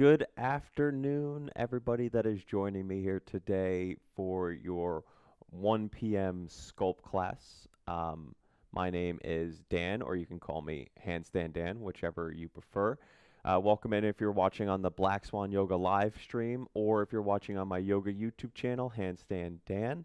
Good afternoon, everybody that is joining me here today for your 1 p.m. sculpt class. My name is Dan, or you can call me Handstand Dan, whichever you prefer. Welcome in if you're watching on the Black Swan Yoga live stream, or if you're watching on my yoga YouTube channel, Handstand Dan.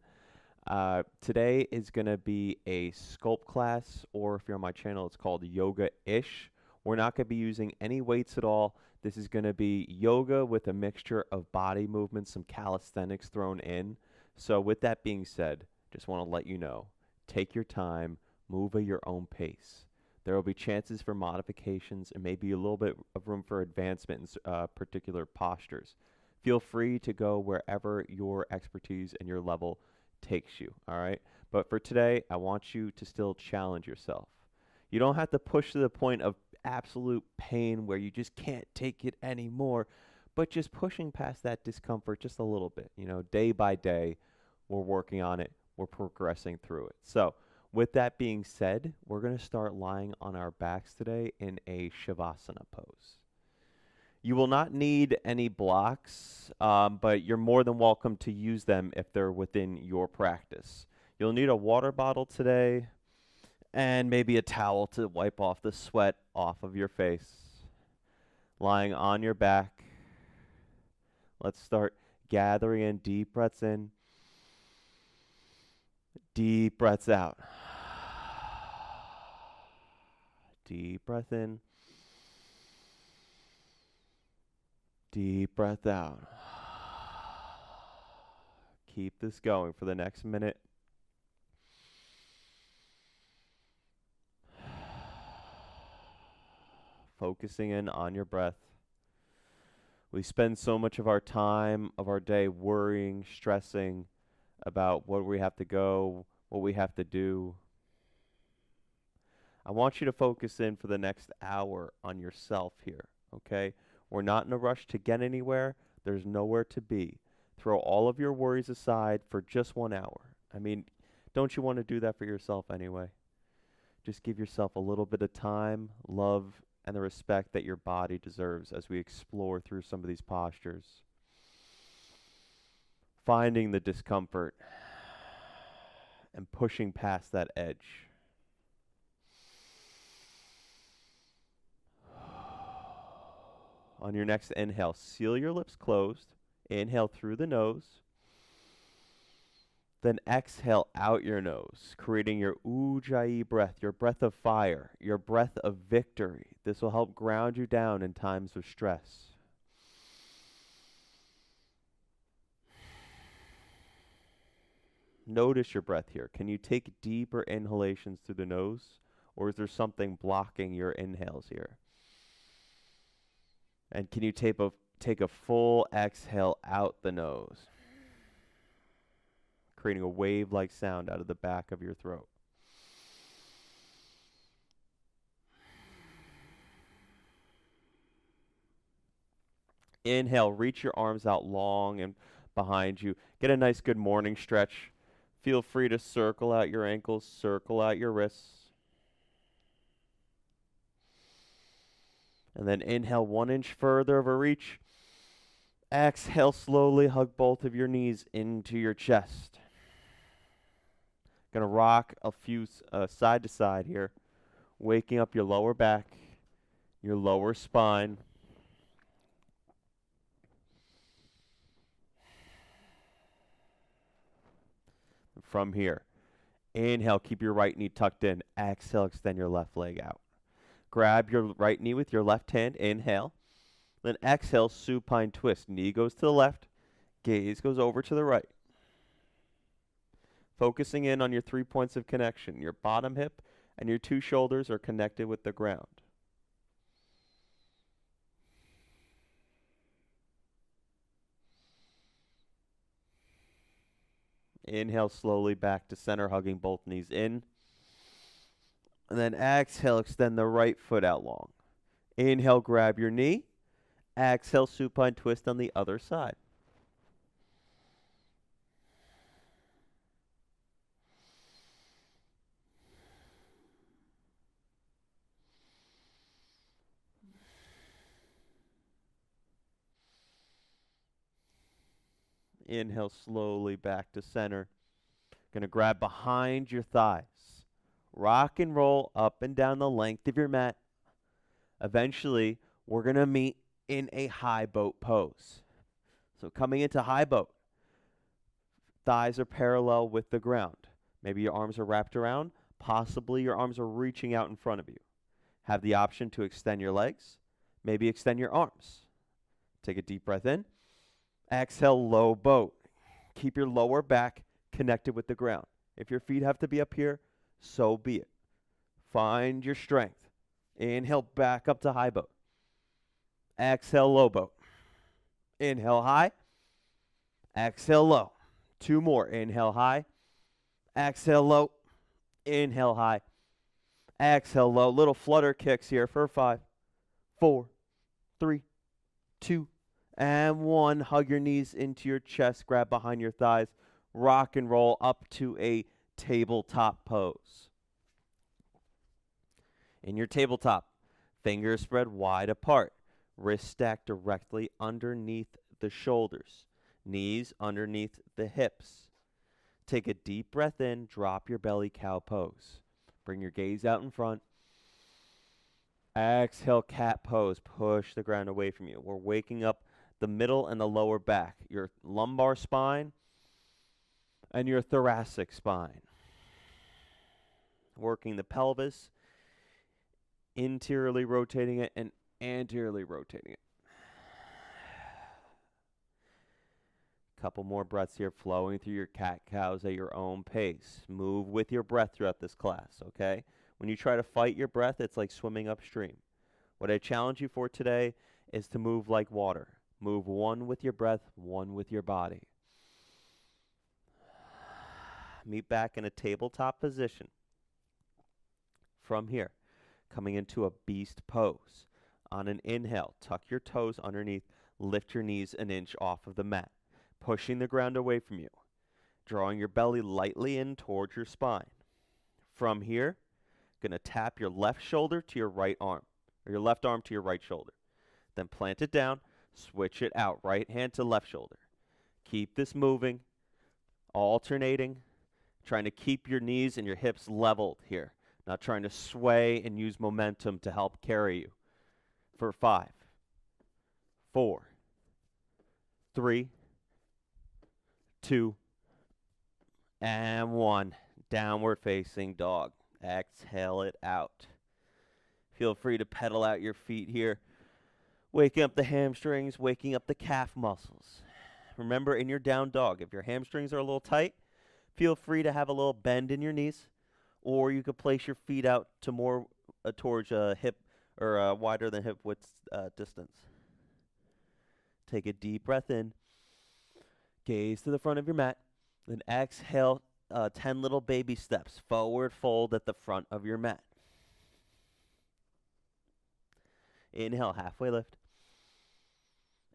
Today is going to be a sculpt class, or if you're on my channel, it's called Yoga-ish. We're not going to be using any weights at all. This is going to be yoga with a mixture of body movements, some calisthenics thrown in. So with that being said, just want to let you know, take your time, move at your own pace. There will be chances for modifications and maybe a little bit of room for advancement in particular postures. Feel free to go wherever your expertise and your level takes you, all right? But for today, I want you to still challenge yourself. You don't have to push to the point of absolute pain where you just can't take it anymore, but just pushing past that discomfort just a little bit. You know, day by day, we're working on it, we're progressing through it. So, with that being said, we're going to start lying on our backs today in a Shavasana pose. You will not need any blocks, but you're more than welcome to use them if they're within your practice. You'll need a water bottle today and maybe a towel to wipe off the sweat off of your face. Lying on your back. Let's start gathering in deep breaths in, deep breaths out. Deep breath in, deep breath out. Keep this going for the next minute. Focusing in on your breath. We spend so much of our time, of our day, worrying, stressing about where we have to go, what we have to do. I want you to focus in for the next hour on yourself here, okay? We're not in a rush to get anywhere. There's nowhere to be. Throw all of your worries aside for just 1 hour. I mean, don't you want to do that for yourself anyway? Just give yourself a little bit of time, love, and the respect that your body deserves as we explore through some of these postures. Finding the discomfort and pushing past that edge. On your next inhale, seal your lips closed. Inhale through the nose. Then exhale out your nose, creating your Ujjayi breath, your breath of fire, your breath of victory. This will help ground you down in times of stress. Notice your breath here. Can you take deeper inhalations through the nose, or is there something blocking your inhales here? And can you take a full exhale out the nose, creating a wave-like sound out of the back of your throat? Inhale, reach your arms out long and behind you. Get a nice good morning stretch. Feel free to circle out your ankles, circle out your wrists. And then inhale 1 inch further of a reach. Exhale, slowly hug both of your knees into your chest. Gonna rock a few side to side here, waking up your lower back, your lower spine. From here, inhale, keep your right knee tucked in. Exhale, extend your left leg out. Grab your right knee with your left hand, inhale. Then exhale, supine twist. Knee goes to the left, gaze goes over to the right. Focusing in on your 3 points of connection. Your bottom hip and your 2 shoulders are connected with the ground. Inhale slowly back to center, hugging both knees in. And then exhale, extend the right foot out long. Inhale, grab your knee. Exhale, supine twist on the other side. Inhale slowly back to center. Going to grab behind your thighs. Rock and roll up and down the length of your mat. Eventually, we're going to meet in a high boat pose. So coming into high boat, thighs are parallel with the ground. Maybe your arms are wrapped around. Possibly your arms are reaching out in front of you. Have the option to extend your legs. Maybe extend your arms. Take a deep breath in. Exhale, low boat. Keep your lower back connected with the ground. If your feet have to be up here, so be it. Find your strength. Inhale, back up to high boat. Exhale, low boat. Inhale, high. Exhale, low. 2 more. Inhale, high. Exhale, low. Inhale, high. Exhale, low. Little flutter kicks here for 5, 4, 3, 2, and 1. Hug your knees into your chest. Grab behind your thighs. Rock and roll up to a tabletop pose. In your tabletop, fingers spread wide apart. Wrists stacked directly underneath the shoulders. Knees underneath the hips. Take a deep breath in. Drop your belly, cow pose. Bring your gaze out in front. Exhale, cat pose. Push the ground away from you. We're waking up the middle and the lower back, your lumbar spine and your thoracic spine. Working the pelvis, interiorly rotating it and anteriorly rotating it. Couple more breaths here, flowing through your cat-cows at your own pace. Move with your breath throughout this class, okay? When you try to fight your breath, it's like swimming upstream. What I challenge you for today is to move like water. Move one with your breath, one with your body. Meet back in a tabletop position. From here, coming into a beast pose. On an inhale, tuck your toes underneath, lift your knees an inch off of the mat. Pushing the ground away from you, drawing your belly lightly in towards your spine. From here, going to tap your left shoulder to your right arm, or your left arm to your right shoulder. Then plant it down, switch it out, right hand to left shoulder. Keep this moving, alternating, trying to keep your knees and your hips leveled here, not trying to sway and use momentum to help carry you. For 5, 4, 3, 2, and 1. Downward facing dog. Exhale it out. Feel free to pedal out your feet here. Waking up the hamstrings, waking up the calf muscles. Remember, in your down dog, if your hamstrings are a little tight, feel free to have a little bend in your knees, or you could place your feet out to more towards a hip or wider than hip width distance. Take a deep breath in. Gaze to the front of your mat. Then exhale 10 little baby steps. Forward fold at the front of your mat. Inhale, halfway lift.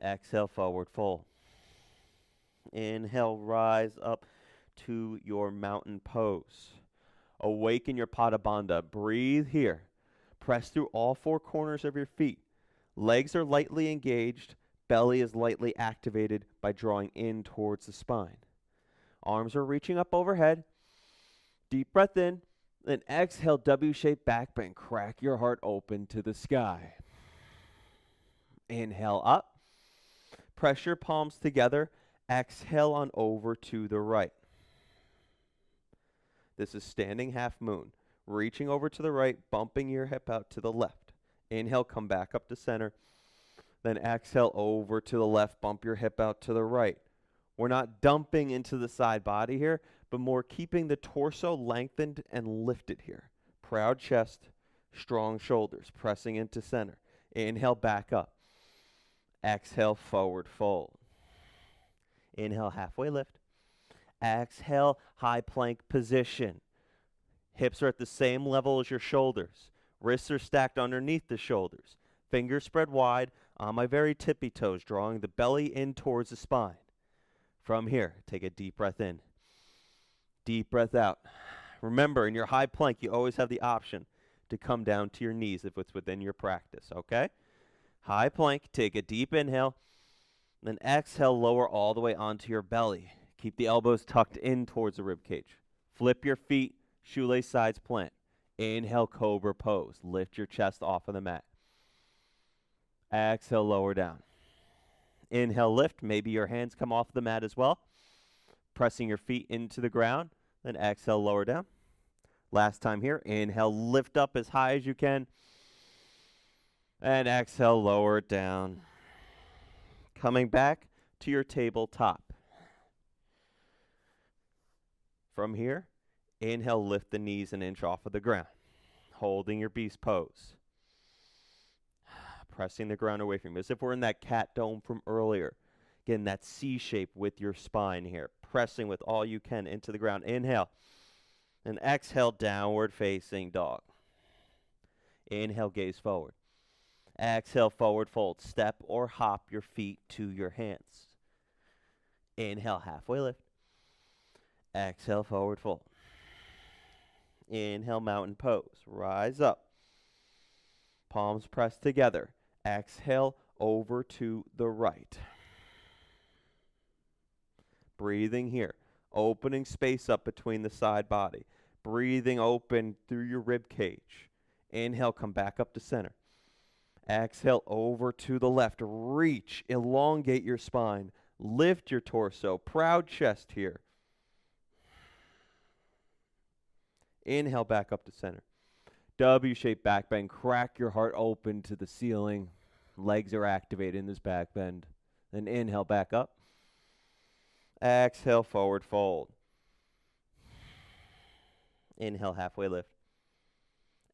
Exhale, forward fold. Inhale, rise up to your mountain pose. Awaken your Pada Bandha. Breathe here. Press through all 4 corners of your feet. Legs are lightly engaged. Belly is lightly activated by drawing in towards the spine. Arms are reaching up overhead. Deep breath in. Then exhale, W-shaped back bend. Crack your heart open to the sky. Inhale up. Press your palms together. Exhale on over to the right. This is standing half moon. Reaching over to the right, bumping your hip out to the left. Inhale, come back up to center. Then exhale over to the left, bump your hip out to the right. We're not dumping into the side body here, but more keeping the torso lengthened and lifted here. Proud chest, strong shoulders, pressing into center. Inhale, back up. Exhale, forward fold. Inhale, halfway lift. Exhale, high plank position. Hips are at the same level as your shoulders. Wrists are stacked underneath the shoulders. Fingers spread wide on my very tippy toes, drawing the belly in towards the spine. From here, take a deep breath in. Deep breath out. Remember, in your high plank, you always have the option to come down to your knees if it's within your practice, okay? High plank, take a deep inhale. Then exhale, lower all the way onto your belly. Keep the elbows tucked in towards the rib cage. Flip your feet, shoelace sides plant. Inhale, cobra pose. Lift your chest off of the mat. Exhale, lower down. Inhale, lift. Maybe your hands come off the mat as well. Pressing your feet into the ground. Then exhale, lower down. Last time here. Inhale, lift up as high as you can. And exhale, lower it down. Coming back to your tabletop. From here, inhale, lift the knees an inch off of the ground. Holding your beast pose. Pressing the ground away from you, as if we're in that cat dome from earlier. Again, that C shape with your spine here. Pressing with all you can into the ground. Inhale. And exhale, downward facing dog. Inhale, gaze forward. Exhale, forward fold. Step or hop your feet to your hands. Inhale, halfway lift. Exhale, forward fold. Inhale, mountain pose. Rise up. Palms pressed together. Exhale, over to the right. Breathing here. Opening space up between the side body. Breathing open through your rib cage. Inhale, come back up to center. Exhale, over to the left. Reach, elongate your spine. Lift your torso. Proud chest here. Inhale, back up to center. W-shaped back bend. Crack your heart open to the ceiling. Legs are activated in this back bend. Then inhale, back up. Exhale, forward fold. Inhale, halfway lift.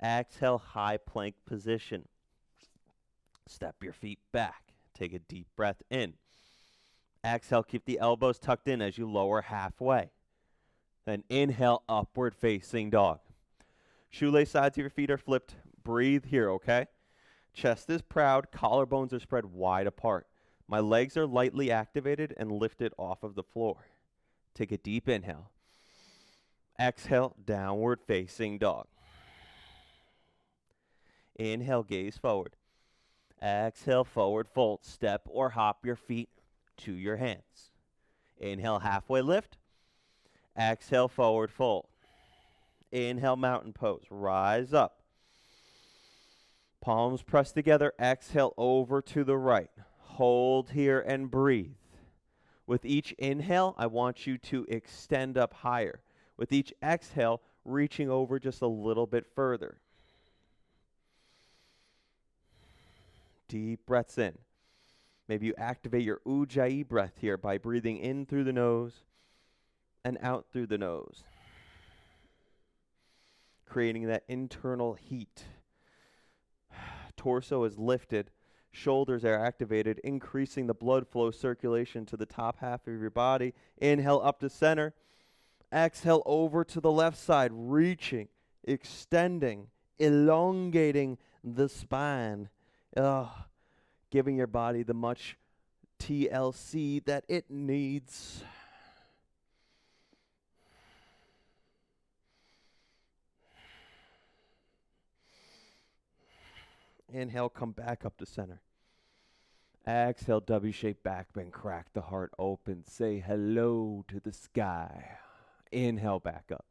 Exhale, high plank position. Step your feet back. Take a deep breath in. Exhale, keep the elbows tucked in as you lower halfway. Then inhale, upward facing dog. Shoelace sides of your feet are flipped. Breathe here, okay? Chest is proud. Collarbones are spread wide apart. My legs are lightly activated and lifted off of the floor. Take a deep inhale. Exhale, downward facing dog. Inhale, gaze forward. Exhale, forward fold. Step or hop your feet to your hands. Inhale, halfway lift. Exhale, forward fold. Inhale, mountain pose. Rise up. Palms pressed together. Exhale, over to the right. Hold here and breathe. With each inhale, I want you to extend up higher. With each exhale, reaching over just a little bit further. Deep breaths in. Maybe you activate your Ujjayi breath here by breathing in through the nose and out through the nose. Creating that internal heat. Torso is lifted. Shoulders are activated, increasing the blood flow circulation to the top half of your body. Inhale up to center. Exhale over to the left side, reaching, extending, elongating the spine. Giving your body the much TLC that it needs. Inhale, come back up to center. Exhale, W-shaped back bend. Crack the heart open. Say hello to the sky. Inhale, back up.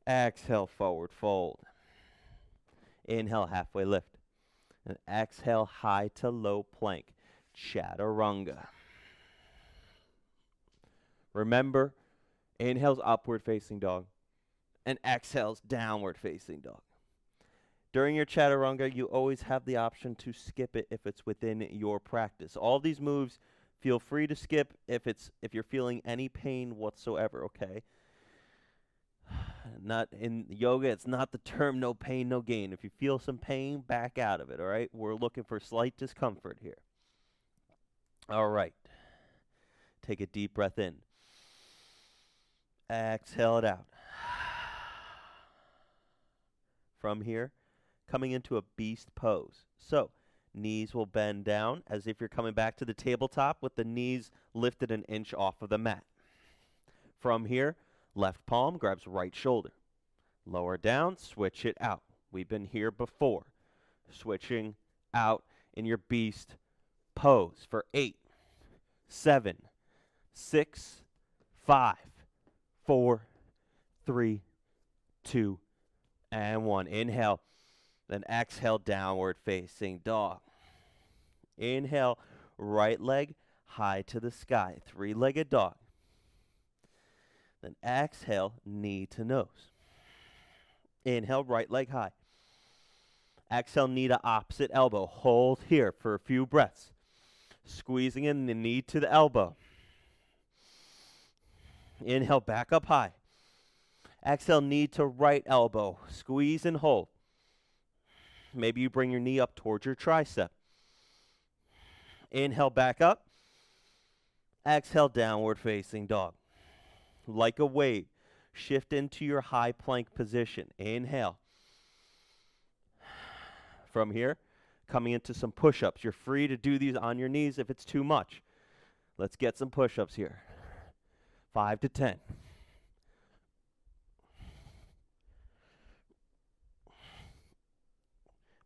Exhale, forward fold. Inhale, halfway lift. And exhale, high to low plank. Chaturanga. Remember, inhale's upward facing dog. And exhale's downward facing dog. During your chaturanga, you always have the option to skip it if it's within your practice. All these moves, feel free to skip if you're feeling any pain whatsoever, okay? Not in yoga, it's not the term no pain, no gain. If you feel some pain, back out of it, all right? We're looking for slight discomfort here. All right. Take a deep breath in. Exhale it out. From here, coming into a beast pose. So, knees will bend down as if you're coming back to the tabletop with the knees lifted an inch off of the mat. From here, left palm grabs right shoulder. Lower down, switch it out. We've been here before. Switching out in your beast pose for 8, 7, 6, 5, 4, 3, 2, and 1. Inhale, then exhale, downward facing dog. Inhale, right leg high to the sky, three-legged dog. Then exhale, knee to nose. Inhale, right leg high. Exhale, knee to opposite elbow. Hold here for a few breaths. Squeezing in the knee to the elbow. Inhale, back up high. Exhale, knee to right elbow. Squeeze and hold. Maybe you bring your knee up towards your tricep. Inhale, back up. Exhale, downward facing dog. Like a wave, shift into your high plank position. Inhale. From here, coming into some push-ups. You're free to do these on your knees if it's too much. Let's get some push-ups here. 5 to 10.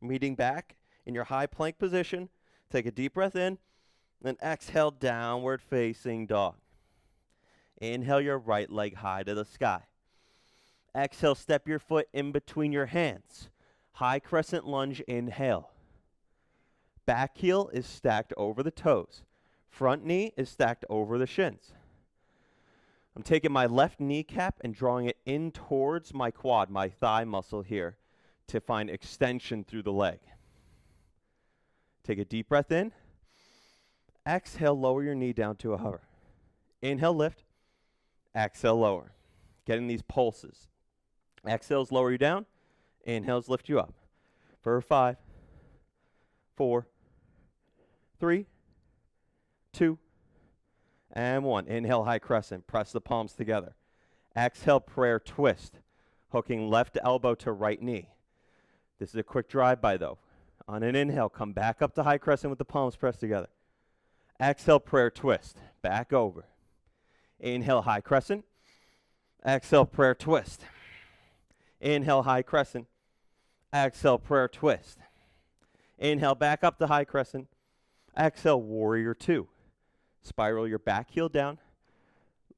Meeting back in your high plank position. Take a deep breath in, then exhale, downward facing dog. Inhale your right leg high to the sky. Exhale, step your foot in between your hands. High crescent lunge, inhale. Back heel is stacked over the toes. Front knee is stacked over the shins. I'm taking my left kneecap and drawing it in towards my quad, my thigh muscle here, to find extension through the leg. Take a deep breath in. Exhale, lower your knee down to a hover. Inhale, lift. Exhale, lower. Getting these pulses. Exhales, lower you down. Inhales, lift you up. For 5, 4, 3, 2, and 1. Inhale, high crescent. Press the palms together. Exhale, prayer twist. Hooking left elbow to right knee. This is a quick drive-by, though. On an inhale, come back up to high crescent with the palms pressed together. Exhale, prayer twist. Back over. Inhale, high crescent. Exhale, prayer twist. Inhale, high crescent. Exhale, prayer twist. Inhale, back up to high crescent. Exhale, warrior 2. Spiral your back heel down.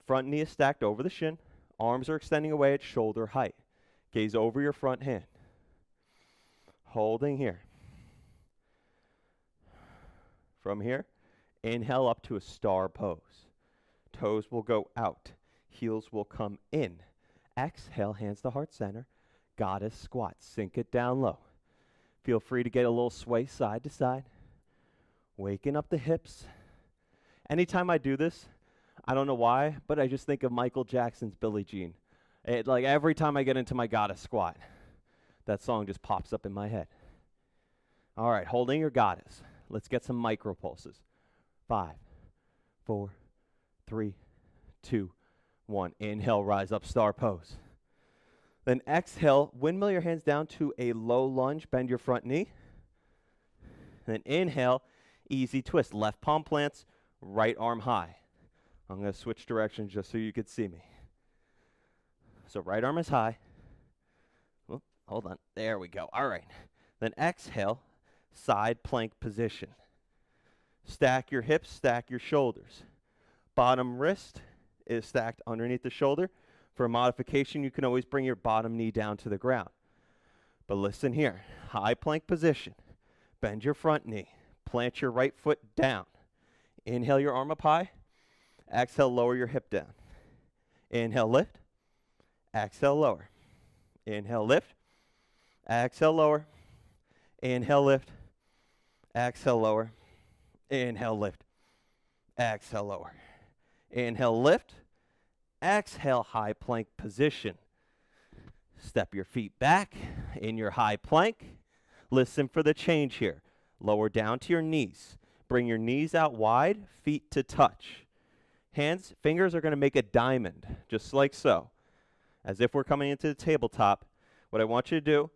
Front knee is stacked over the shin. Arms are extending away at shoulder height. Gaze over your front hand. Holding here. From here, inhale up to a star pose. Toes will go out. Heels will come in. Exhale, hands to heart center. Goddess squat. Sink it down low. Feel free to get a little sway side to side. Waking up the hips. Anytime I do this, I don't know why, but I just think of Michael Jackson's Billie Jean. Like every time I get into my goddess squat, that song just pops up in my head. All right, holding your goddess. Let's get some micro pulses. 5, 4, 3, 2, 1. Inhale, rise up, star pose. Then exhale, windmill your hands down to a low lunge, bend your front knee. Then inhale, easy twist. Left palm plants, right arm high. I'm going to switch directions just so you could see me. So right arm is high. Oh, hold on. There we go. All right. Then exhale, side plank position. Stack your hips, stack your shoulders. Bottom wrist is stacked underneath the shoulder. For a modification, you can always bring your bottom knee down to the ground. But listen here. High plank position. Bend your front knee. Plant your right foot down. Inhale your arm up high. Exhale, lower your hip down. Inhale, lift. Exhale, lower. Inhale, lift. Exhale, lower. Inhale, lift. Exhale, lower. Inhale, lift. Exhale, lower. Inhale, lift. Exhale, high plank position. Step your feet back in your high plank. Listen for the change here. Lower down to your knees. Bring your knees out wide, feet to touch. Hands, fingers are going to make a diamond, just like so. As if we're coming into the tabletop. What I want you to do,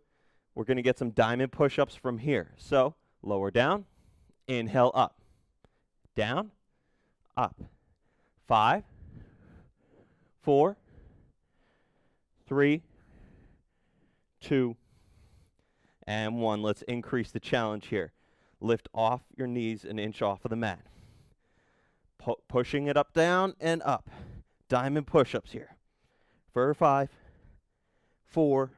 we're going to get some diamond push-ups from here. So, lower down, inhale up. Down, up. 5, 4, 3, 2, and 1. Let's increase the challenge here. Lift off your knees an inch off of the mat. Pushing it up, down, and up. Diamond push-ups here. For 5, 4,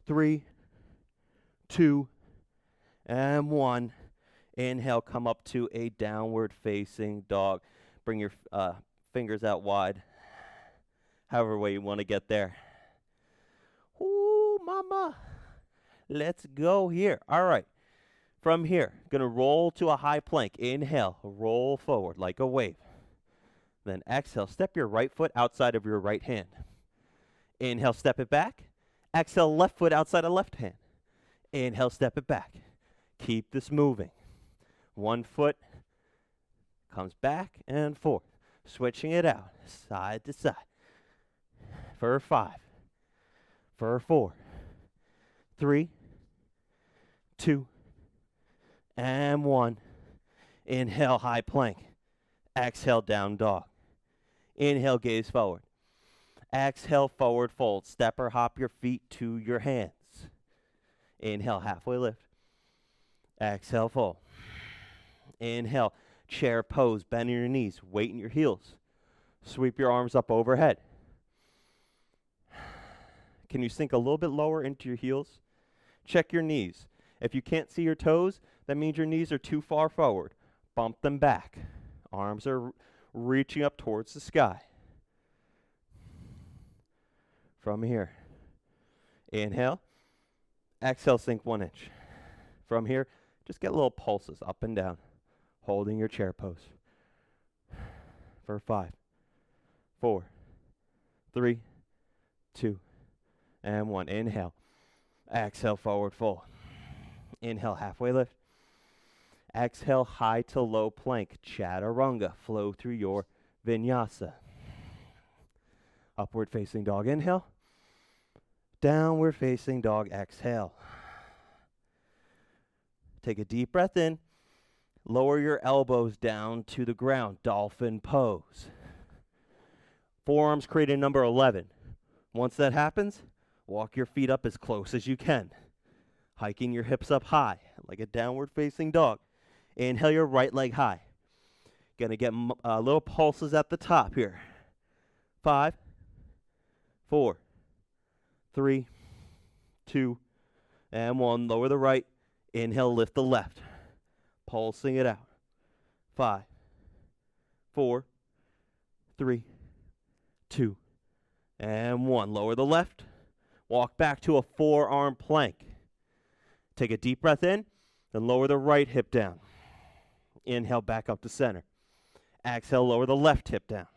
3, 2, and 1. Inhale, come up to a downward facing dog. Bring your fingers out wide, however way you want to get there. Ooh, mama. Let's go here. All right. From here, going to roll to a high plank. Inhale, roll forward like a wave. Then exhale, step your right foot outside of your right hand. Inhale, step it back. Exhale, left foot outside of left hand. Inhale, step it back. Keep this moving. One foot comes back and forth. Switching it out, side to side. For 5, for 4, 3, 2, and 1. Inhale, high plank. Exhale, down dog. Inhale, gaze forward. Exhale, forward fold. Step or hop your feet to your hands. Inhale, halfway lift. Exhale, fold. Inhale, chair pose. Bend your knees. Weight in your heels. Sweep your arms up overhead. Can you sink a little bit lower into your heels? Check your knees. If you can't see your toes, that means your knees are too far forward. Bump them back. Arms are reaching up towards the sky. From here, inhale. Exhale, sink 1 inch. From here, just get little pulses up and down, holding your chair pose. For 5, 4, 3, 2, and 1. Inhale. Exhale, forward fold. Inhale, halfway lift. Exhale, high to low plank, chaturanga. Flow through your vinyasa. Upward facing dog, inhale. Downward facing dog, exhale. Take a deep breath in. Lower your elbows down to the ground, dolphin pose. Forearms creating number 11. Once that happens, walk your feet up as close as you can. Hiking your hips up high, like a downward facing dog. Inhale your right leg high. Gonna get little pulses at the top here. 5, 4, 3, 2, and 1. Lower the right. Inhale, lift the left. Pulsing it out. 5, 4, 3, 2, and 1. Lower the left. Walk back to a forearm plank. Take a deep breath in, then lower the right hip down. Inhale, back up to center. Exhale, lower the left hip down.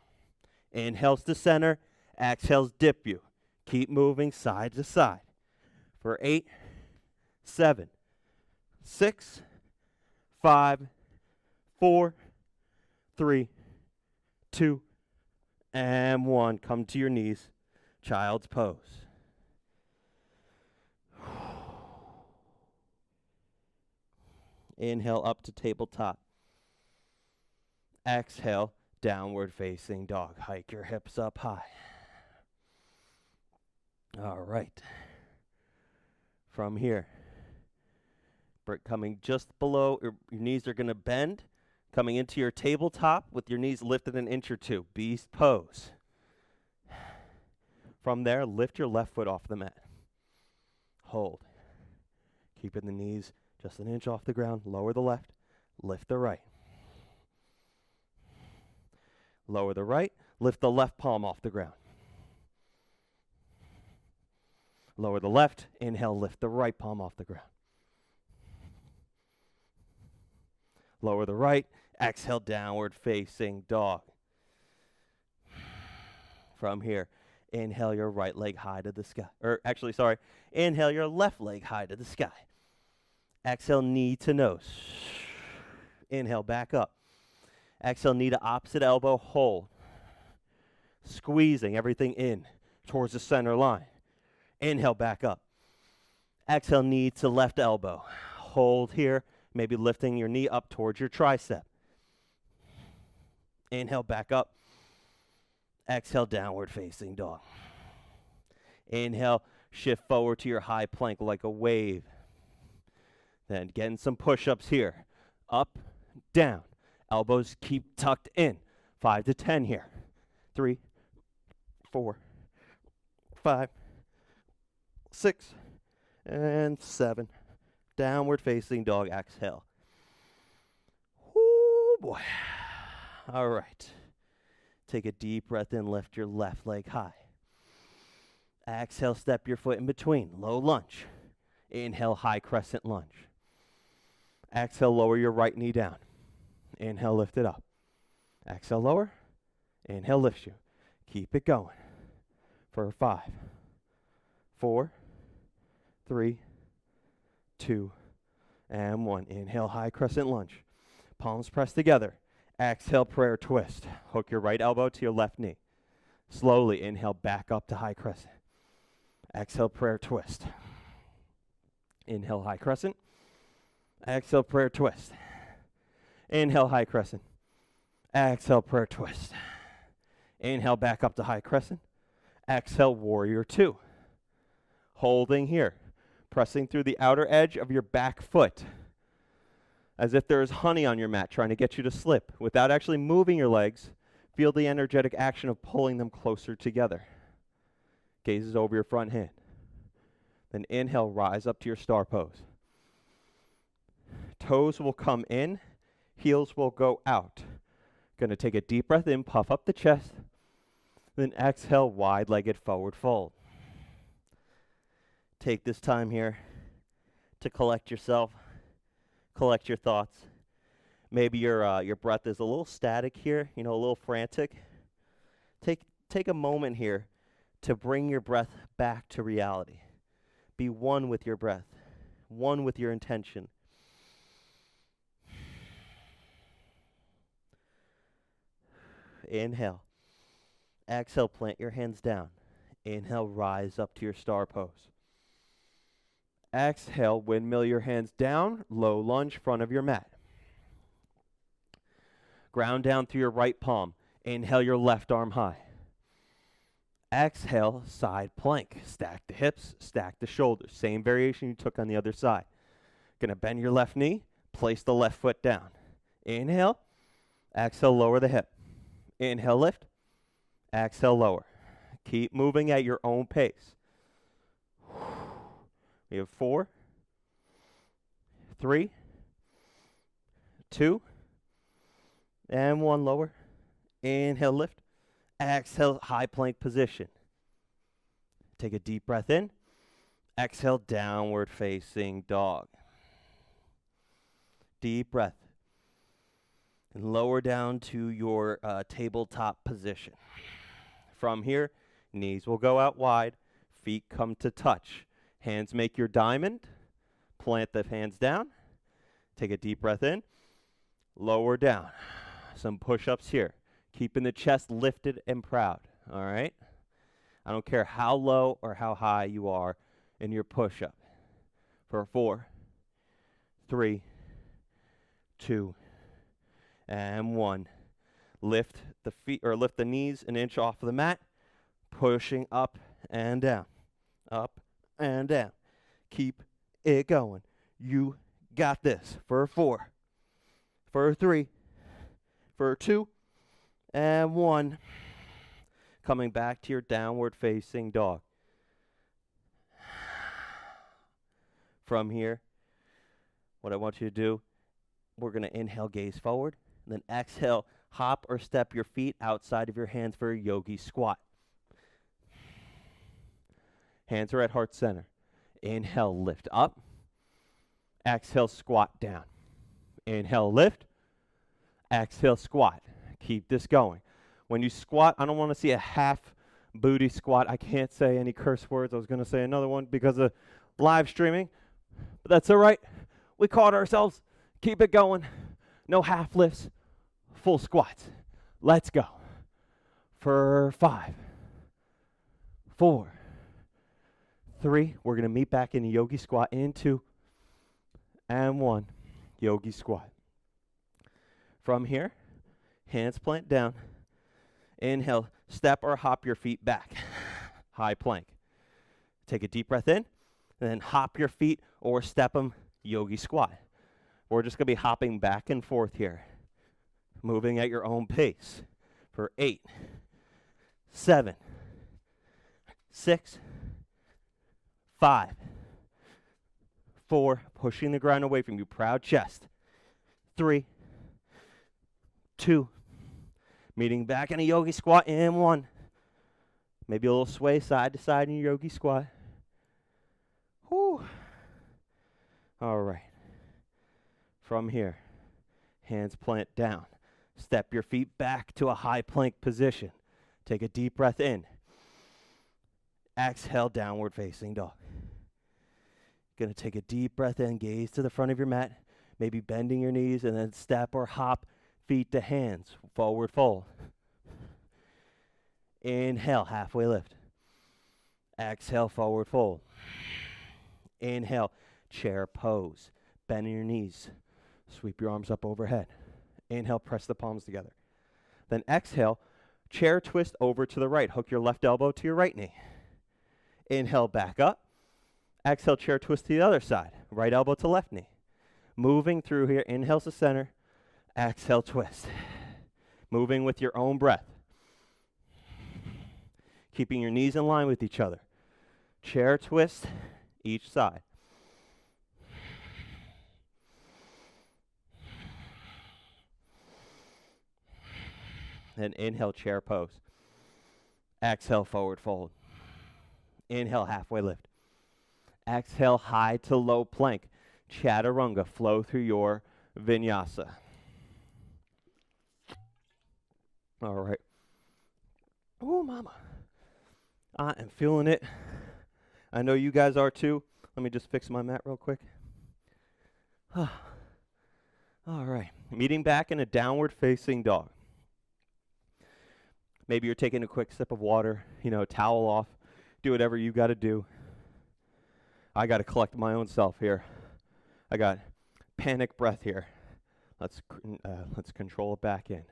Inhales to center. Exhales, dip you. Keep moving side to side. For 8, 7, 6, 5, 4, 3, 2, and 1. Come to your knees. Child's pose. Inhale up to tabletop. Exhale, downward facing dog. Hike your hips up high. All right. From here, coming just below, your knees are going to bend. Coming into your tabletop with your knees lifted an inch or two. Beast pose. From there, lift your left foot off the mat. Hold. Keeping the knees just an inch off the ground. Lower the left. Lift the right. Lower the right. Lift the left palm off the ground. Lower the left. Inhale, lift the right palm off the ground. Lower the right. Exhale, downward facing dog. From here, inhale your right leg high to the sky. Inhale your left leg high to the sky. Exhale, knee to nose. Inhale, back up. Exhale, knee to opposite elbow, hold. Squeezing everything in towards the center line. Inhale, back up. Exhale, knee to left elbow. Hold here, maybe lifting your knee up towards your tricep. Inhale, back up. Exhale, downward facing dog. Inhale, shift forward to your high plank like a wave. Then getting some push-ups here. Up, down. Elbows keep tucked in. 5 to 10 here. 3, 4, 5, 6, and 7. Downward facing dog. Exhale. Whoo, boy. All right. Take a deep breath in. Lift your left leg high. Exhale, step your foot in between. Low lunge. Inhale, high crescent lunge. Exhale, lower your right knee down. Inhale, lift it up. Exhale, lower. Inhale, lifts you. Keep it going for 5, 4, 3, 2, and 1. Inhale, high crescent lunge. Palms pressed together. Exhale, prayer twist. Hook your right elbow to your left knee. Slowly inhale, back up to high crescent. Exhale, prayer twist. Inhale, high crescent. Exhale, prayer twist. Inhale, high crescent. Exhale, prayer twist. Inhale, back up to high crescent. Exhale, warrior 2. Holding here. Pressing through the outer edge of your back foot. As if there is honey on your mat trying to get you to slip. Without actually moving your legs, feel the energetic action of pulling them closer together. Gazes over your front hand. Then inhale, rise up to your star pose. Toes will come in, heels will go out. Going to take a deep breath in, puff up the chest. Then exhale, wide-legged forward fold. Take this time here to collect yourself, collect your thoughts. Maybe your breath is a little static here, a little frantic. Take a moment here to bring your breath back to reality. Be one with your breath, one with your intention. Inhale. Exhale, plant your hands down. Inhale, rise up to your star pose. Exhale, windmill your hands down, low lunge, front of your mat. Ground down through your right palm. Inhale, your left arm high. Exhale, side plank. Stack the hips, stack the shoulders. Same variation you took on the other side. Gonna bend your left knee, place the left foot down. Inhale, exhale, lower the hip. Inhale, lift. Exhale, lower. Keep moving at your own pace. We have 4, 3, 2, and 1. Lower. Inhale, lift. Exhale, high plank position. Take a deep breath in. Exhale, downward facing dog. Deep breath. And lower down to your tabletop position. From here, knees will go out wide, feet come to touch. Hands make your diamond. Plant the hands down. Take a deep breath in. Lower down. Some push-ups here. Keeping the chest lifted and proud, all right? I don't care how low or how high you are in your push-up. For 4, 3, 2, and 1. Lift the feet or lift the knees an inch off of the mat, pushing up and down, up and down. Keep it going. You got this. For 4, for 3, for 2, and 1. Coming back to your downward facing dog. From here, what I want you to do, we're going to inhale, gaze forward, and then exhale, hop or step your feet outside of your hands for a yogi squat. Hands are at heart center. Inhale, lift up. Exhale, squat down. Inhale, lift. Exhale, squat. Keep this going. When you squat, I don't want to see a half booty squat. I can't say any curse words. I was going to say another one because of live streaming, but that's all right. We caught ourselves. Keep it going. No half lifts, full squats. Let's go. For 5, 4, 3. We're going to meet back in a yogi squat in 2 and 1. Yogi squat. From here, hands plant down. Inhale, step or hop your feet back. High plank. Take a deep breath in, and then hop your feet or step them, yogi squat. We're just going to be hopping back and forth here. moving at your own pace for 8, 7, 6, 5, 4, pushing the ground away from you, proud chest, 3, 2, meeting back in a yogi squat, and 1. Maybe a little sway side to side in your yogi squat. Whew. All right. From here, hands plant down. Step your feet back to a high plank position. Take a deep breath in. Exhale, downward facing dog. Going to take a deep breath in, gaze to the front of your mat, maybe bending your knees, and then step or hop feet to hands, forward fold. Inhale, halfway lift. Exhale, forward fold. Inhale, chair pose. Bend your knees. Sweep your arms up overhead. Inhale, press the palms together. Then exhale, chair twist over to the right. Hook your left elbow to your right knee. Inhale, back up. Exhale, chair twist to the other side. Right elbow to left knee. Moving through here, inhale to center. Exhale, twist. Moving with your own breath. Keeping your knees in line with each other. Chair twist, each side. Then inhale, chair pose. Exhale, forward fold. Inhale, halfway lift. Exhale, high to low plank. Chaturanga, flow through your vinyasa. All right. Oh, mama. I am feeling it. I know you guys are too. Let me just fix my mat real quick. All right. Meeting back in a downward facing dog. Maybe you're taking a quick sip of water, towel off. Do whatever you got to do. I got to collect my own self here. I got panic breath here. Let's control it back in.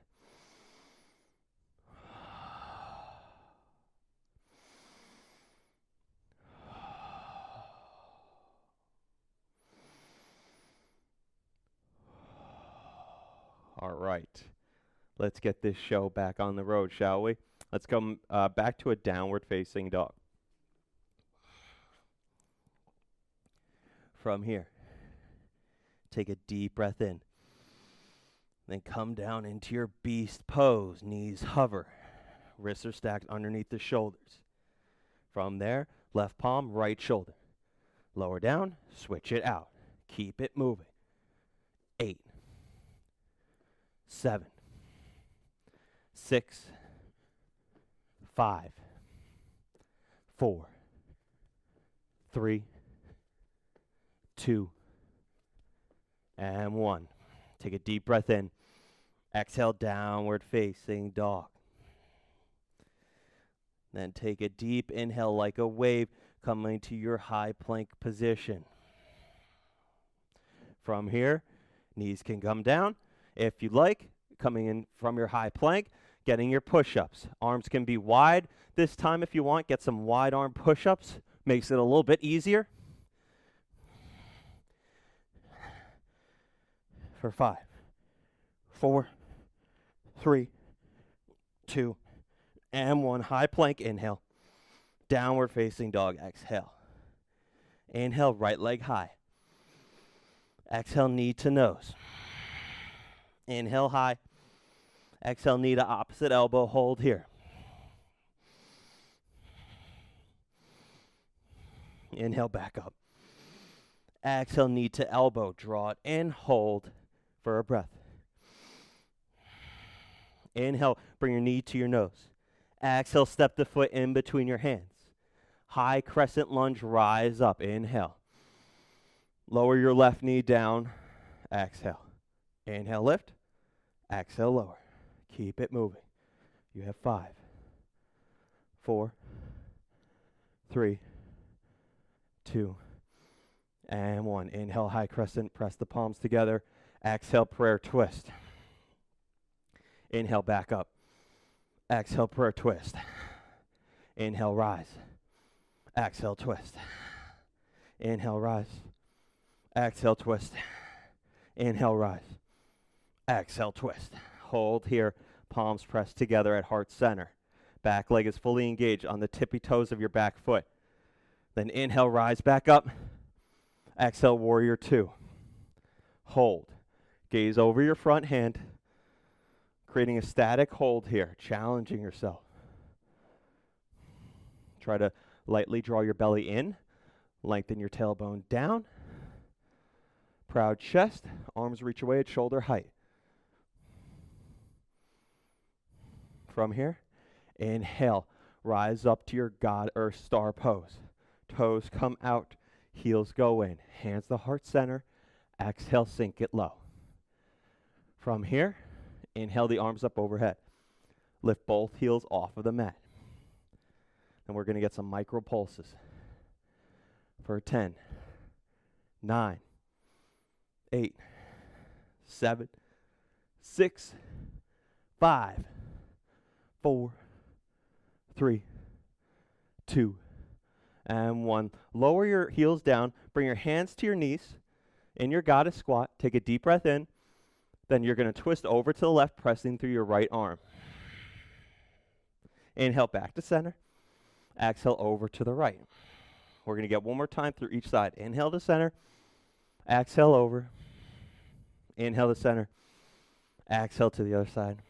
All right. Let's get this show back on the road, shall we? Let's come back to a downward facing dog. From here, take a deep breath in. Then come down into your beast pose. Knees hover. Wrists are stacked underneath the shoulders. From there, left palm, right shoulder. Lower down, switch it out. Keep it moving. 8, 7, 6, 5, 4, 3, 2, and 1. Take a deep breath in. Exhale, downward facing dog. Then take a deep inhale like a wave, coming to your high plank position. From here, knees can come down. If you like, coming in from your high plank, getting your push-ups. Arms can be wide. This time, if you want, get some wide arm push-ups. Makes it a little bit easier. For 5, 4, 3, 2, and 1. High plank, inhale. Downward facing dog, exhale. Inhale, right leg high. Exhale, knee to nose. Inhale, high. Exhale, knee to opposite elbow. Hold here. Inhale, back up. Exhale, knee to elbow. Draw it in. Hold for a breath. Inhale, bring your knee to your nose. Exhale, step the foot in between your hands. High crescent lunge, rise up. Inhale. Lower your left knee down. Exhale. Inhale, lift. Exhale, lower. Keep it moving. You have 5, 4, 3, 2, and 1. Inhale, high crescent. Press the palms together. Exhale, prayer twist. Inhale, back up. Exhale, prayer twist. Inhale, rise. Exhale, twist. Inhale, rise. Exhale, twist. Inhale, rise. Exhale, twist. Hold here, palms pressed together at heart center. Back leg is fully engaged on the tippy toes of your back foot. Then inhale, rise back up. Exhale, warrior two. Hold. Gaze over your front hand, creating a static hold here, challenging yourself. Try to lightly draw your belly in, lengthen your tailbone down. Proud chest, arms reach away at shoulder height. From here, inhale, rise up to your God or star pose. Toes come out, heels go in, hands to heart center. Exhale, sink it low. From here, inhale the arms up overhead. Lift both heels off of the mat. And we're going to get some micro pulses for 10, 9, 8, 7, 6, 5, 4, 3, 2, and 1. Lower your heels down. Bring your hands to your knees in your goddess squat. Take a deep breath in. Then you're going to twist over to the left, pressing through your right arm. Inhale back to center. Exhale over to the right. We're going to get one more time through each side. Inhale to center. Exhale over. Inhale to center. Exhale to the other side.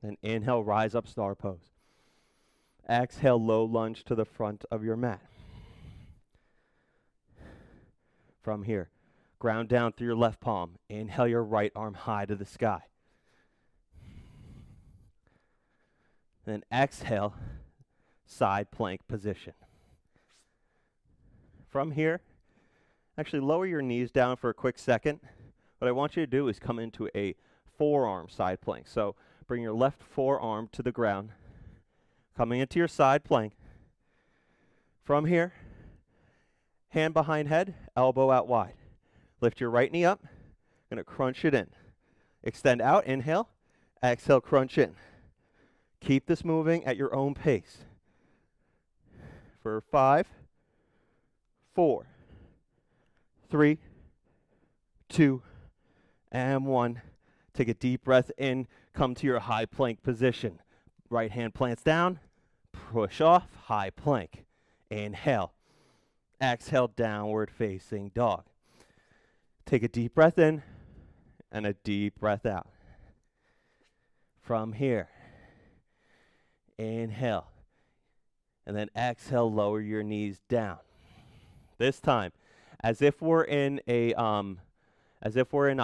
Then inhale, rise up, star pose. Exhale, low lunge to the front of your mat. From here, ground down through your left palm. Inhale your right arm high to the sky. Then exhale, side plank position. From here, actually lower your knees down for a quick second. What I want you to do is come into a forearm side plank. So bring your left forearm to the ground, coming into your side plank. From here, hand behind head, elbow out wide. Lift your right knee up, gonna crunch it in. Extend out, inhale, exhale, crunch in. Keep this moving at your own pace. For 5, 4, 3, 2, and 1. Take a deep breath in, come to your high plank position. Right hand plants down, push off, high plank. Inhale, exhale, downward facing dog. Take a deep breath in and a deep breath out. From here, inhale, and then exhale, lower your knees down. This time, as if we're in a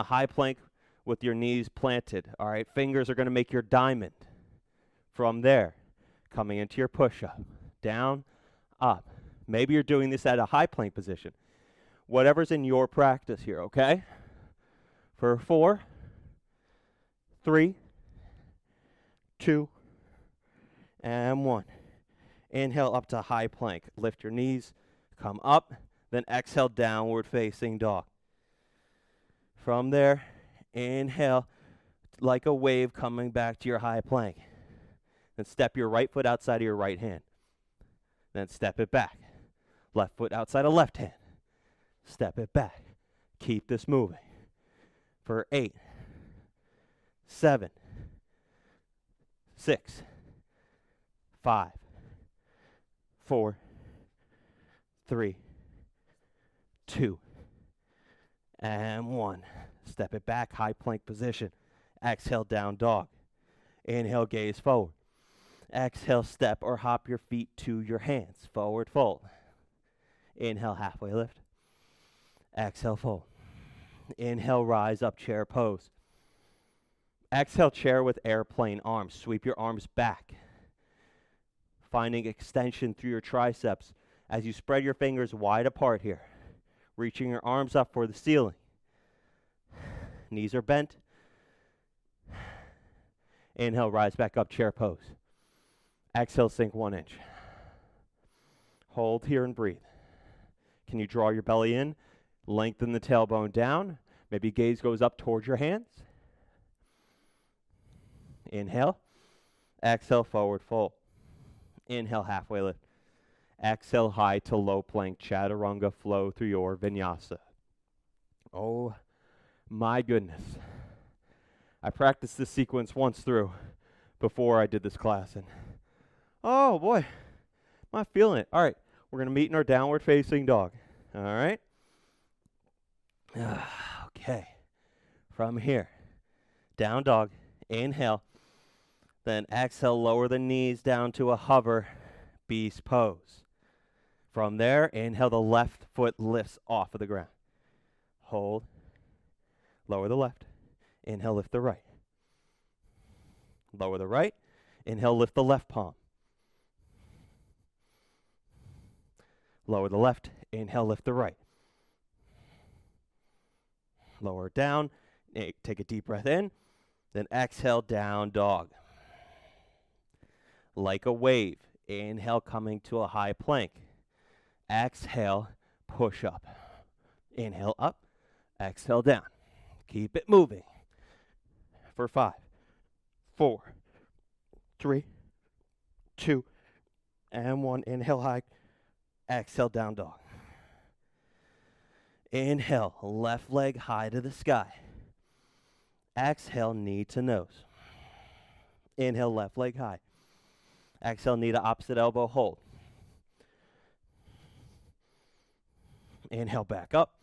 high plank with your knees planted. All right, fingers are going to make your diamond. From there, coming into your push-up, down, up. Maybe you're doing this at a high plank position. Whatever's in your practice here, okay? For 4, 3, 2, and 1. Inhale up to high plank. Lift your knees, come up, then exhale, downward facing dog. From there, inhale like a wave coming back to your high plank. Then step your right foot outside of your right hand. Then step it back. Left foot outside of left hand. Step it back. Keep this moving. For 8, 7, 6, 5, 4, 3, 2, and 1. Step it back, high plank position. Exhale, down dog. Inhale, gaze forward. Exhale, step or hop your feet to your hands. Forward fold. Inhale, halfway lift. Exhale, fold. Inhale, rise up, chair pose. Exhale, chair with airplane arms. Sweep your arms back, finding extension through your triceps as you spread your fingers wide apart here, reaching your arms up for the ceiling. Knees are bent. Inhale, rise back up, chair pose. Exhale, sink 1 inch. Hold here and breathe. Can you draw your belly in? Lengthen the tailbone down. Maybe gaze goes up towards your hands. Inhale. Exhale, forward fold. Inhale, halfway lift. Exhale, high to low plank, chaturanga flow through your vinyasa. Oh my goodness. I practiced this sequence once through before I did this class, and oh boy, I'm not feeling it. All right, we're going to meet in our downward facing dog. All right? Okay. From here, down dog, inhale, then exhale, lower the knees down to a hover, beast pose. From there, inhale, the left foot lifts off of the ground. Hold, lower the left, inhale, lift the right. Lower the right, inhale, lift the left palm. Lower the left, inhale, lift the right. Lower down, take a deep breath in, then exhale, down dog. Like a wave, inhale, coming to a high plank. Exhale, push up. Inhale up, exhale down. Keep it moving. For 5, 4, 3, 2, and 1. Inhale high, exhale down dog. Inhale, left leg high to the sky. Exhale, knee to nose. Inhale, left leg high. Exhale, knee to opposite elbow, hold. Inhale, back up.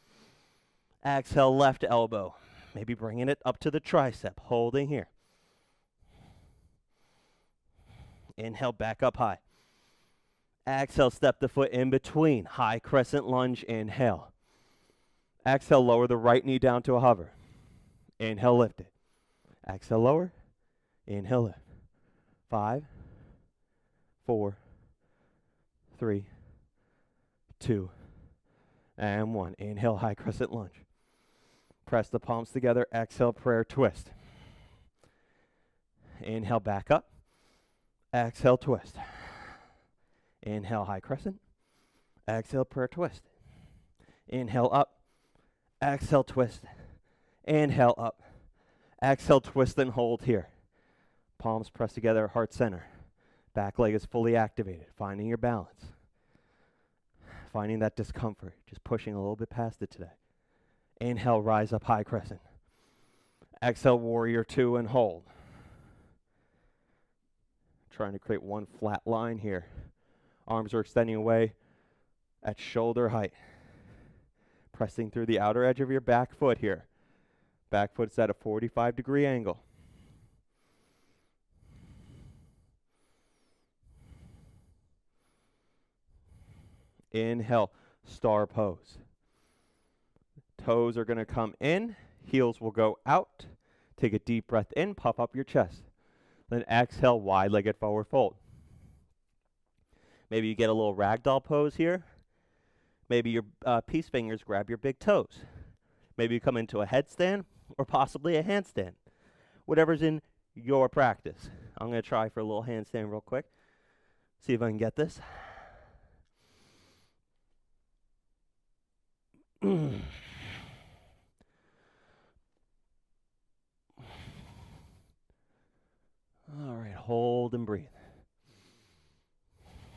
Exhale, left elbow. Maybe bringing it up to the tricep, holding here. Inhale, back up high. Exhale, step the foot in between. High crescent lunge, inhale. Exhale, lower the right knee down to a hover. Inhale, lift it. Exhale, lower. Inhale, lift. 5, 4, 3, 2, and 1. Inhale, high crescent lunge. Press the palms together. Exhale, prayer twist. Inhale, back up. Exhale, twist. Inhale, high crescent. Exhale, prayer twist. Inhale, up. Exhale, twist. Inhale, up. Exhale, twist and hold here. Palms pressed together, heart center. Back leg is fully activated. Finding your balance. Finding that discomfort. Just pushing a little bit past it today. Inhale, rise up, high crescent. Exhale, warrior 2 and hold. Trying to create one flat line here. Arms are extending away at shoulder height. Pressing through the outer edge of your back foot here. Back foot's at a 45-degree angle. Inhale, star pose. Toes are going to come in. Heels will go out. Take a deep breath in. Puff up your chest. Then exhale, wide-legged forward fold. Maybe you get a little ragdoll pose here. Maybe your peace fingers grab your big toes. Maybe you come into a headstand or possibly a handstand. Whatever's in your practice. I'm going to try for a little handstand real quick. See if I can get this. All right, hold and breathe.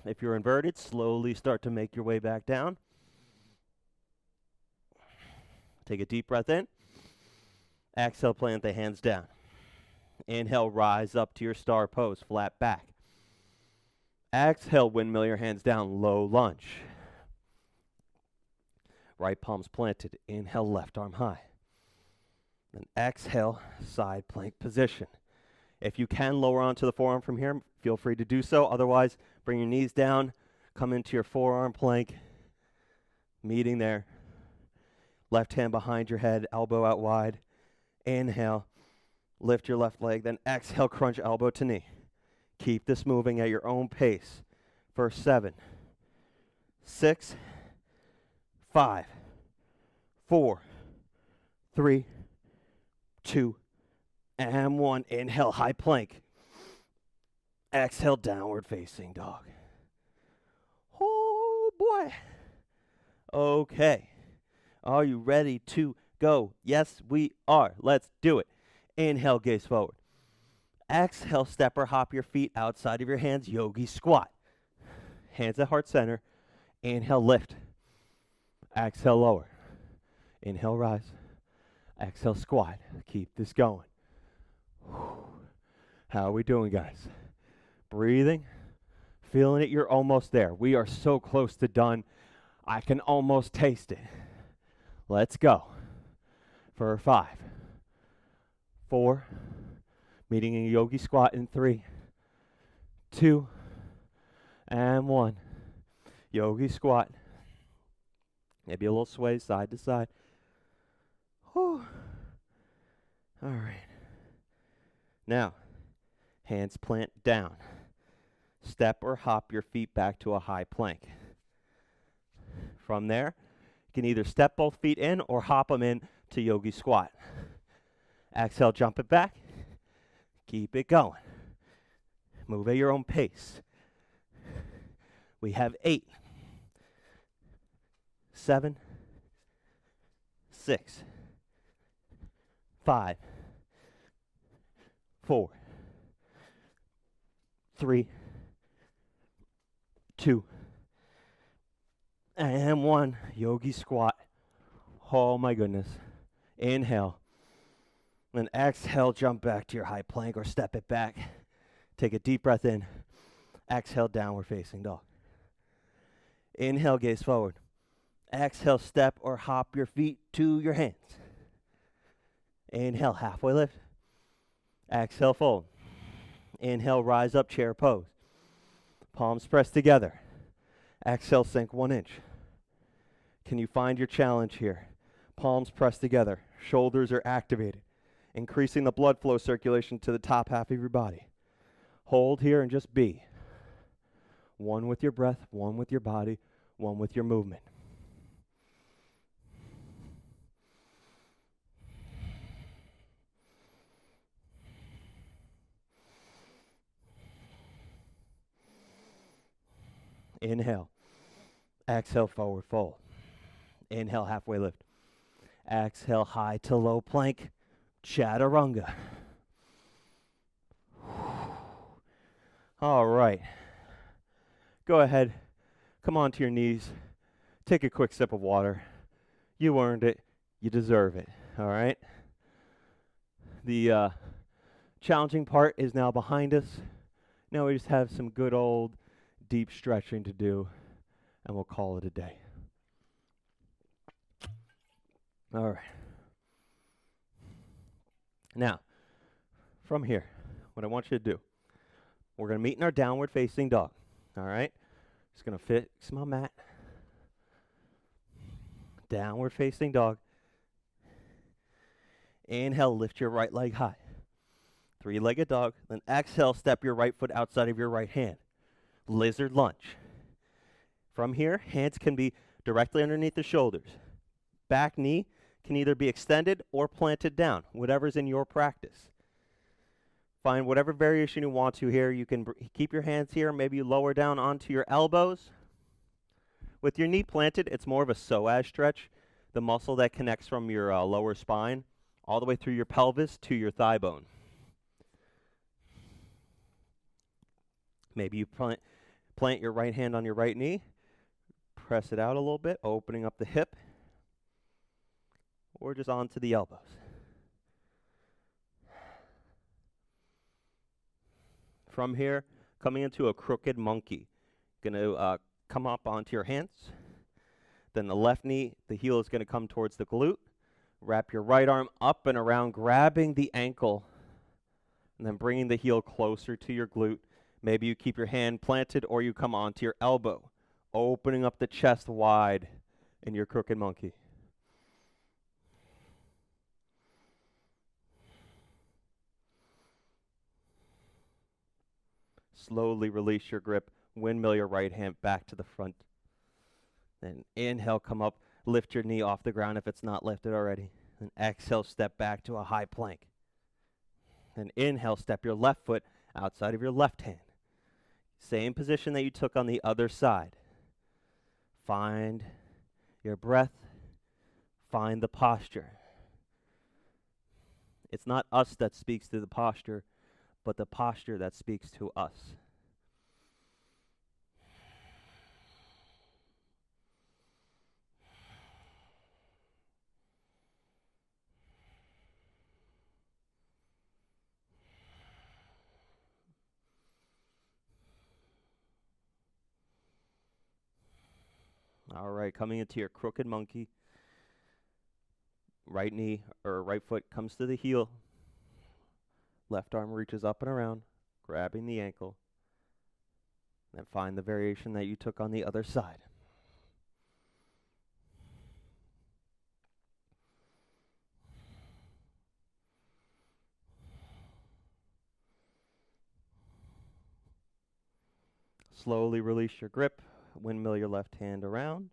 If you're inverted, slowly start to make your way back down. Take a deep breath in. Exhale, plant the hands down. Inhale, rise up to your star pose, flat back. Exhale, windmill your hands down, low lunge. Right palm's planted. Inhale, left arm high. Then exhale, side plank position. If you can lower onto the forearm from here, feel free to do so. Otherwise, bring your knees down, come into your forearm plank, meeting there. Left hand behind your head, elbow out wide. Inhale, lift your left leg, then exhale, crunch elbow to knee. Keep this moving at your own pace for 7, 6, 5, 4, 3, 2, and 1. Inhale, high plank. Exhale, downward facing dog. Oh boy. Okay. Are you ready to go? Yes, we are. Let's do it. Inhale, gaze forward. Exhale, step or hop your feet outside of your hands. Yogi squat. Hands at heart center. Inhale, lift. Exhale, lower. Inhale, rise. Exhale, squat. Keep this going. How are we doing, guys? Breathing? Feeling it? You're almost there. We are so close to done. I can almost taste it. Let's go. For 5, 4, meeting in yogi squat in 3, 2, and 1. Yogi squat. Maybe a little sway side to side. Whew. All right. Now, hands plant down. Step or hop your feet back to a high plank. From there, you can either step both feet in or hop them in to yogi squat. Exhale, jump it back. Keep it going. Move at your own pace. We have 8, 7, 6, 5, 4, 3, 2, and 1. Yogi squat. Oh my goodness. Inhale. Then exhale, jump back to your high plank or step it back. Take a deep breath in. Exhale, downward facing dog. Inhale, gaze forward. Exhale, step or hop your feet to your hands. Inhale, halfway lift. Exhale, fold. Inhale, rise up, chair pose. Palms pressed together. Exhale, sink 1 inch. Can you find your challenge here? Palms pressed together. Shoulders are activated. Increasing the blood flow circulation to the top half of your body. Hold here and just be. 1 with your breath, 1 with your body, 1 with your movement. Inhale. Exhale, forward fold. Inhale, halfway lift. Exhale, high to low plank, chaturanga. All right. Go ahead. Come onto your knees. Take a quick sip of water. You earned it. You deserve it. All right? The challenging part is now behind us. Now we just have some good old deep stretching to do, and we'll call it a day. All right. Now, from here, what I want you to do, we're going to meet in our downward facing dog. All right? Just going to fix my mat. Downward facing dog. Inhale, lift your right leg high. 3-legged dog. Then exhale, step your right foot outside of your right hand. Lizard lunge. From here, hands can be directly underneath the shoulders. Back knee can either be extended or planted down, whatever's in your practice. Find whatever variation you want to here. You can keep your hands here. Maybe you lower down onto your elbows. With your knee planted, it's more of a psoas stretch, the muscle that connects from your lower spine all the way through your pelvis to your thigh bone. Maybe you plant your right hand on your right knee, press it out a little bit, opening up the hip, or just onto the elbows. From here, coming into a crooked monkey. Going to come up onto your hands. Then the left knee, the heel is going to come towards the glute. Wrap your right arm up and around, grabbing the ankle, and then bringing the heel closer to your glute. Maybe you keep your hand planted or you come onto your elbow, opening up the chest wide in your crooked monkey. Slowly release your grip. Windmill your right hand back to the front. Then inhale, come up, lift your knee off the ground if it's not lifted already. Then exhale, step back to a high plank. Then inhale, step your left foot outside of your left hand. Same position that you took on the other side. Find your breath. Find the posture. It's not us that speaks to the posture, but the posture that speaks to us. All right, coming into your crooked monkey. Right knee or right foot comes to the heel. Left arm reaches up and around, grabbing the ankle. Then find the variation that you took on the other side. Slowly release your grip. Windmill your left hand around.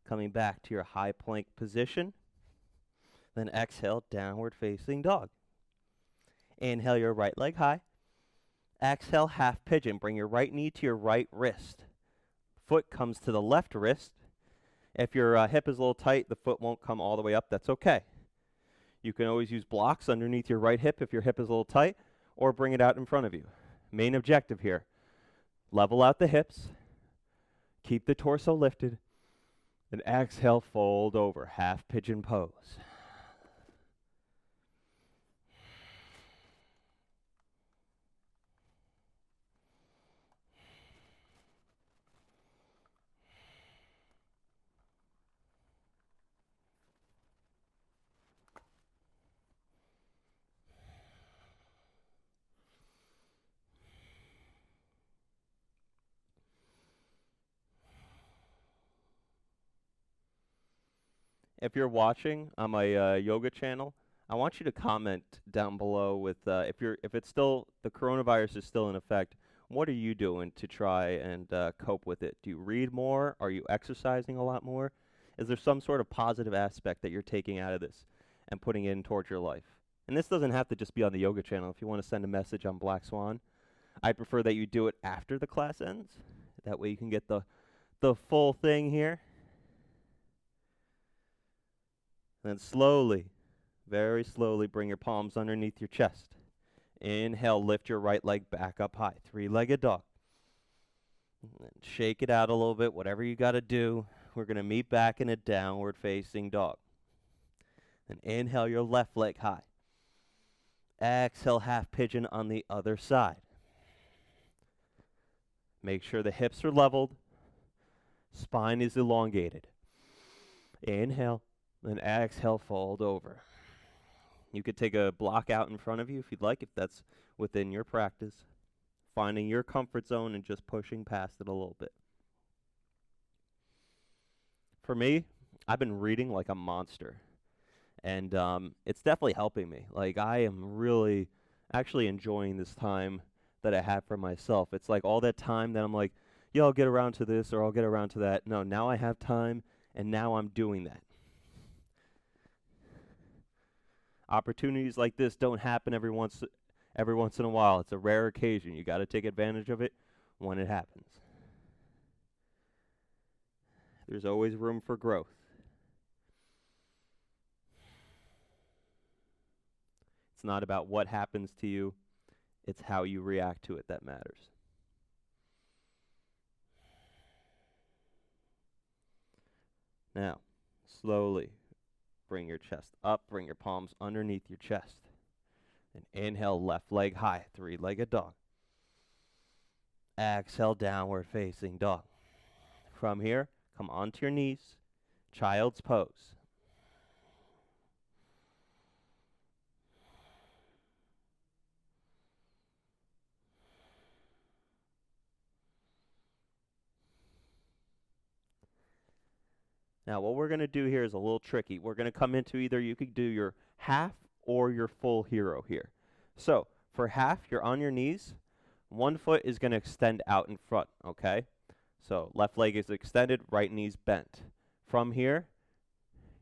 Coming back to your high plank position. Then exhale, downward facing dog. Inhale your right leg high. Exhale, half pigeon. Bring your right knee to your right wrist. Foot comes to the left wrist. If your hip is a little tight, the foot won't come all the way up. That's okay. You can always use blocks underneath your right hip if your hip is a little tight, or bring it out in front of you. Main objective here, level out the hips, keep the torso lifted, and exhale, fold over, half pigeon pose. If you're watching on my yoga channel, I want you to comment down below with if it's still the coronavirus is still in effect. What are you doing to try and cope with it? Do you read more? Are you exercising a lot more? Is there some sort of positive aspect that you're taking out of this and putting in towards your life? And this doesn't have to just be on the yoga channel. If you want to send a message on Black Swan, I prefer that you do it after the class ends. That way you can get the full thing here. Then slowly, very slowly, bring your palms underneath your chest. Inhale, lift your right leg back up high. Three-legged dog. And then shake it out a little bit, whatever you got to do. We're going to meet back in a downward facing dog. And inhale your left leg high. Exhale, half pigeon on the other side. Make sure the hips are leveled. Spine is elongated. Inhale. Then exhale, fold over. You could take a block out in front of you if you'd like, if that's within your practice. Finding your comfort zone and just pushing past it a little bit. For me, I've been reading like a monster. And it's definitely helping me. Like, I am really actually enjoying this time that I have for myself. It's like all that time that I'm like, yo, I'll get around to this or I'll get around to that. No, now I have time, and now I'm doing that. Opportunities like this don't happen every once in a while. It's a rare occasion. You got to take advantage of it when it happens. There's always room for growth. It's not about what happens to you. It's how you react to it that matters. Now, slowly bring your chest up, bring your palms underneath your chest. And inhale, left leg high, three-legged dog. Exhale, downward facing dog. From here, come onto your knees, child's pose. Now, what we're going to do here is a little tricky. We're going to come into either you could do your half or your full hero here. So, for half, you're on your knees. One foot is going to extend out in front, okay? So, left leg is extended, right knee's bent. From here,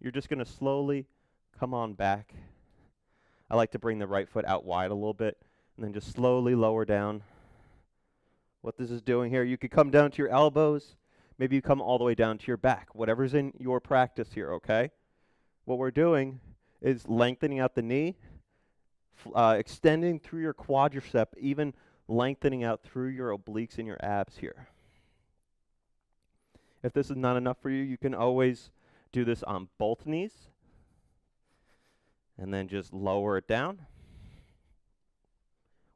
you're just going to slowly come on back. I like to bring the right foot out wide a little bit, and then just slowly lower down. What this is doing here, you could come down to your elbows. Maybe you come all the way down to your back, whatever's in your practice here, okay? What we're doing is lengthening out the knee, extending through your quadricep, even lengthening out through your obliques and your abs here. If this is not enough for you, you can always do this on both knees, and then just lower it down.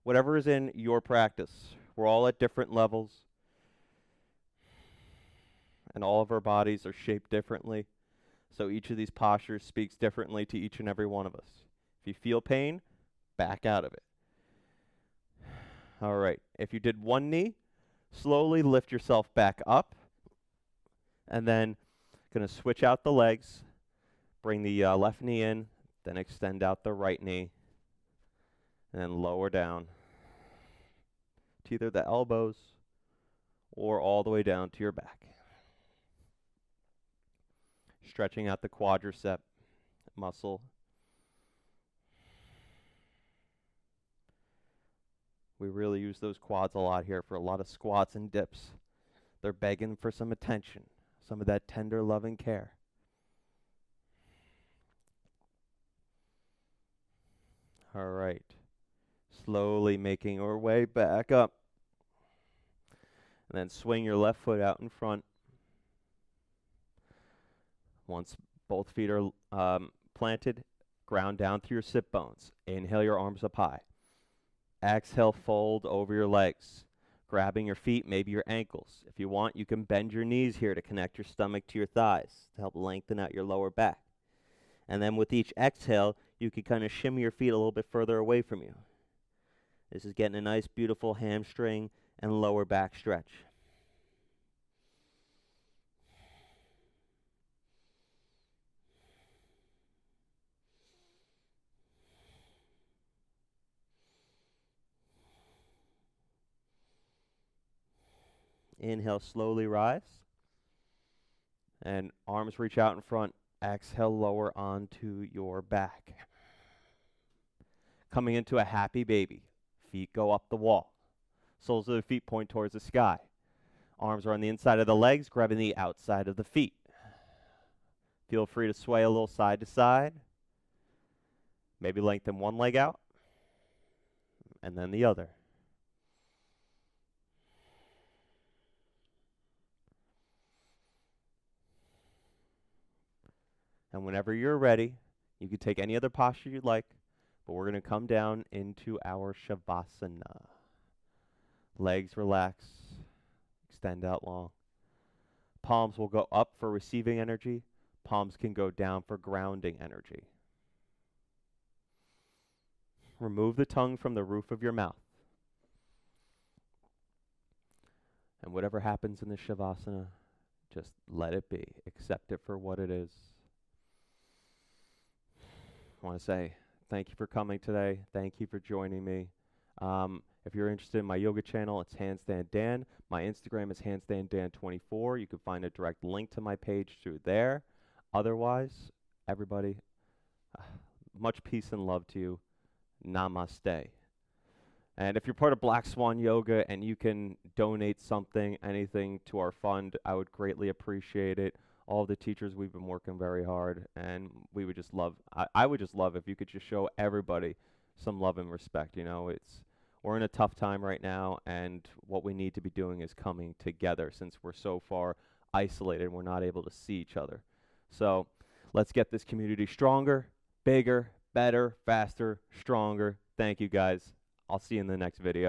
Whatever is in your practice. We're all at different levels. and all of our bodies are shaped differently. So each of these postures speaks differently to each and every one of us. If you feel pain, back out of it. All right. If you did one knee, slowly lift yourself back up, and then going to switch out the legs. Bring the left knee in, then extend out the right knee, and then lower down to either the elbows or all the way down to your back. Stretching out the quadricep muscle. We really use those quads a lot here for a lot of squats and dips. They're begging for some attention, some of that tender, loving care. All right. Slowly making our way back up. And then swing your left foot out in front. Once both feet are planted, ground down through your sit bones. Inhale your arms up high. Exhale, fold over your legs, grabbing your feet, maybe your ankles. If you want, you can bend your knees here to connect your stomach to your thighs to help lengthen out your lower back. And then with each exhale, you can kind of shimmy your feet a little bit further away from you. This is getting a nice, beautiful hamstring and lower back stretch. Inhale, slowly rise. And arms reach out in front. Exhale, lower onto your back. Coming into a happy baby. Feet go up the wall. Soles of the feet point towards the sky. Arms are on the inside of the legs, grabbing the outside of the feet. Feel free to sway a little side to side. Maybe lengthen one leg out, and then the other. And whenever you're ready, you can take any other posture you'd like, but we're going to come down into our Shavasana. Legs relax, extend out long. Palms will go up for receiving energy. Palms can go down for grounding energy. Remove the tongue from the roof of your mouth. And whatever happens in the Shavasana, just let it be. Accept it for what it is. I want to say thank you for coming today. Thank you for joining me. If you're interested in my yoga channel, it's Handstand Dan. My Instagram is HandstandDan24. You can find a direct link to my page through there. Otherwise, everybody, much peace and love to you. Namaste. And if you're part of Black Swan Yoga and you can donate something, anything to our fund, I would greatly appreciate it. All the teachers, we've been working very hard, and we would just love, I would just love if you could just show everybody some love and respect. You know, we're in a tough time right now, and what we need to be doing is coming together since we're so far isolated and we're not able to see each other. So let's get this community stronger, bigger, better, faster, stronger. Thank you, guys. I'll see you in the next video.